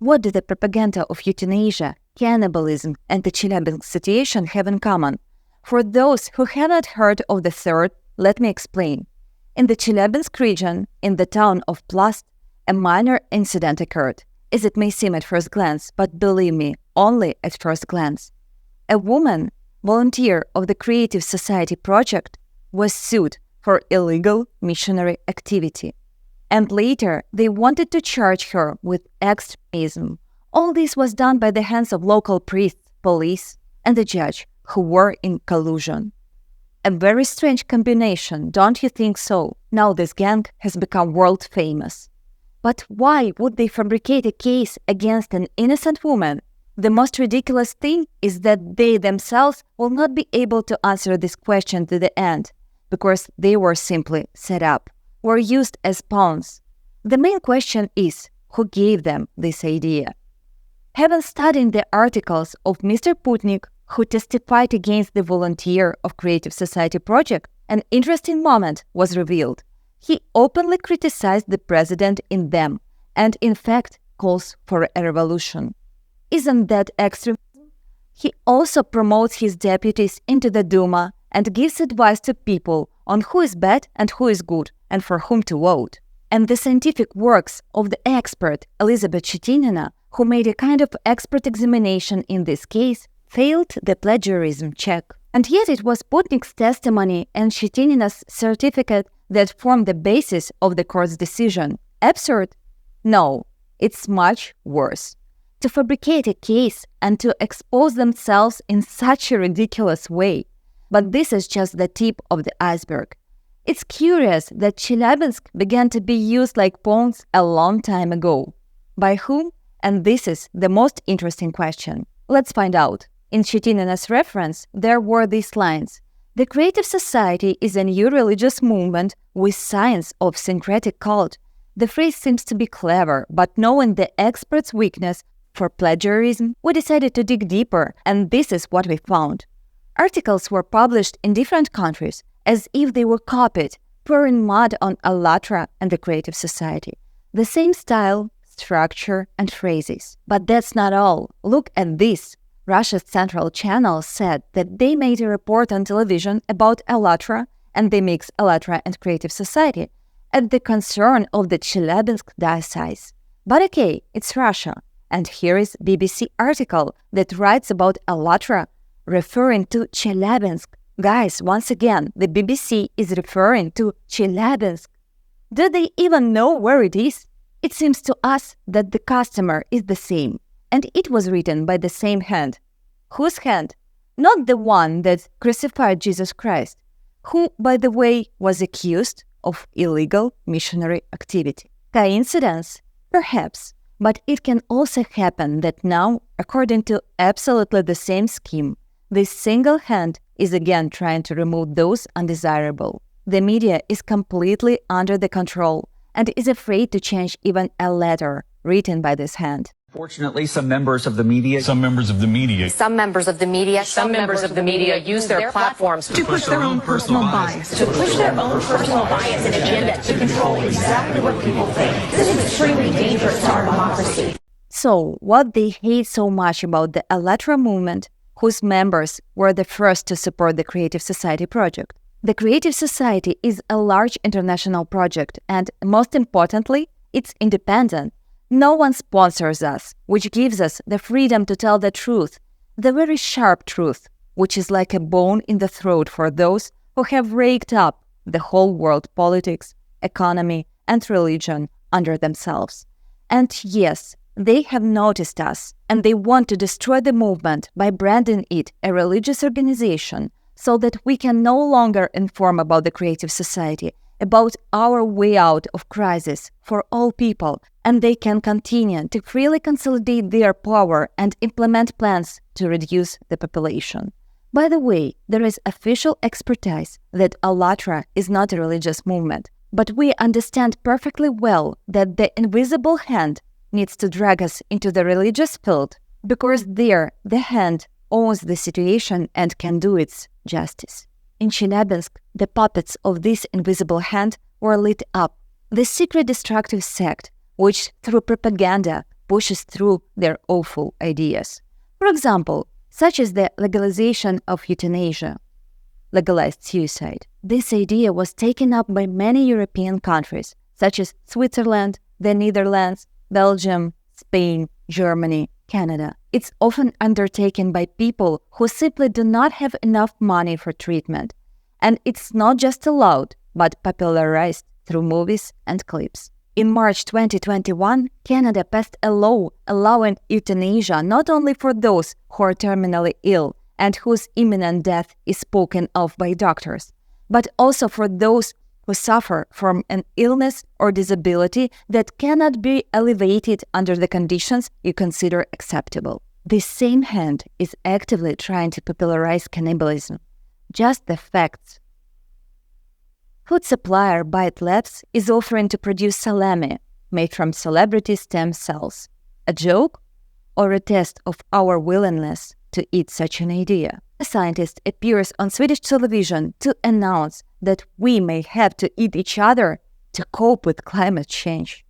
What do the propaganda of euthanasia, cannibalism, and the Chelyabinsk situation have in common? For those who have not heard of the third, let me explain. In the Chelyabinsk region, in the town of Plast, a minor incident occurred, as it may seem at first glance, but believe me, only at first glance. A woman, volunteer of the Creative Society project, was sued for illegal missionary activity. And later, they wanted to charge her with extremism. All this was done by the hands of local priests, police, and the judge, who were in collusion. A very strange combination, don't you think so? Now this gang has become world famous. But why would they fabricate a case against an innocent woman? The most ridiculous thing is that they themselves will not be able to answer this question to the end, because they were simply set up, were used as pawns. The main question is, who gave them this idea? Having studied the articles of Mr. Putnik, who testified against the volunteer of Creative Society project, an interesting moment was revealed. He openly criticized the president in them, and in fact calls for a revolution. Isn't that extreme? He also promotes his deputies into the Duma and gives advice to people on who is bad and who is good, and for whom to vote. And the scientific works of the expert Elizabeth Shetinina, who made a kind of expert examination in this case, failed the plagiarism check. And yet it was Putnik's testimony and Shetinina's certificate that formed the basis of the court's decision. Absurd? No, it's much worse. To fabricate a case and to expose themselves in such a ridiculous way. But this is just the tip of the iceberg. It's curious that Chelyabinsk began to be used like pawns a long time ago. By whom? And this is the most interesting question. Let's find out. In Shetinina's reference, there were these lines. The Creative Society is a new religious movement with signs of syncretic cult. The phrase seems to be clever, but knowing the expert's weakness for plagiarism, we decided to dig deeper, and this is what we found. Articles were published in different countries, as if they were copied, pouring mud on *ALLATRA and the Creative Society. The same style, structure, and phrases. But that's not all. Look at this. Russia's Central Channel said that they made a report on television about *ALLATRA, and they mix *ALLATRA and Creative Society at the concern of the Chelyabinsk diocese. But okay, it's Russia. And here is BBC article that writes about *ALLATRA, referring to Chelyabinsk. Guys, once again, the BBC is referring to Chelyabinsk. Do they even know where it is? It seems to us that the customer is the same, and it was written by the same hand. Whose hand? Not the one that crucified Jesus Christ, who, by the way, was accused of illegal missionary activity. Coincidence? Perhaps. But it can also happen that now, according to absolutely the same scheme, this single hand is again trying to remove those undesirable. The media is completely under the control and is afraid to change even a letter written by this hand. Fortunately, some members of the media use their platforms to push their own personal bias. And agenda to control exactly what people think. This is extremely dangerous to our democracy. So, what they hate so much about the *ALLATRA movement, whose members were the first to support the Creative Society project? The Creative Society is a large international project and, most importantly, it's independent. No one sponsors us, which gives us the freedom to tell the truth, the very sharp truth, which is like a bone in the throat for those who have raked up the whole world politics, economy, and religion under themselves. And yes, they have noticed us, and they want to destroy the movement by branding it a religious organization so that we can no longer inform about the Creative Society, about our way out of crisis for all people, and they can continue to freely consolidate their power and implement plans to reduce the population. By the way, there is official expertise that *ALLATRA is not a religious movement, but we understand perfectly well that the invisible hand needs to drag us into the religious field, because there the hand owns the situation and can do its justice. In Chelyabinsk, the puppets of this invisible hand were lit up. The secret destructive sect, which through propaganda pushes through their awful ideas. For example, such as the legalization of euthanasia, legalized suicide. This idea was taken up by many European countries, such as Switzerland, the Netherlands, Belgium, Spain, Germany, Canada. It's often undertaken by people who simply do not have enough money for treatment. And it's not just allowed, but popularized through movies and clips. In March 2021, Canada passed a law allowing euthanasia not only for those who are terminally ill and whose imminent death is spoken of by doctors, but also for those who suffer from an illness or disability that cannot be alleviated under the conditions you consider acceptable. This same hand is actively trying to popularize cannibalism. Just the facts. Food supplier Bite Labs is offering to produce salami made from celebrity stem cells. A joke or a test of our willingness to eat such an idea? A scientist appears on Swedish television to announce that we may have to eat each other to cope with climate change.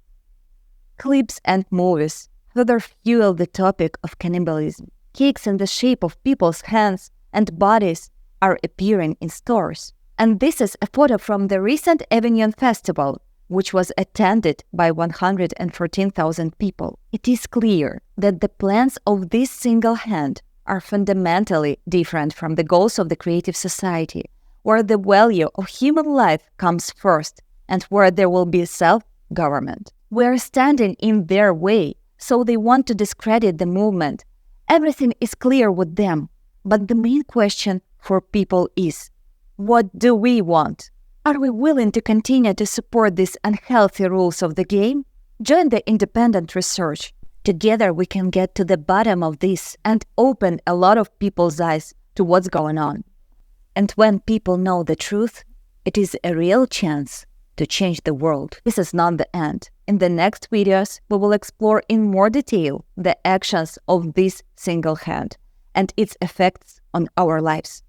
Clips and movies further fuel the topic of cannibalism. Cakes in the shape of people's hands and bodies are appearing in stores. And this is a photo from the recent Avignon Festival, which was attended by 114,000 people. It is clear that the plans of this single hand are fundamentally different from the goals of the creative society, where the value of human life comes first and where there will be self-government. We are standing in their way, so they want to discredit the movement. Everything is clear with them, but the main question for people is, what do we want? Are we willing to continue to support these unhealthy rules of the game? Join the independent research. Together we can get to the bottom of this and open a lot of people's eyes to what's going on. And when people know the truth, it is a real chance to change the world. This is not the end. In the next videos, we will explore in more detail the actions of this single hand and its effects on our lives.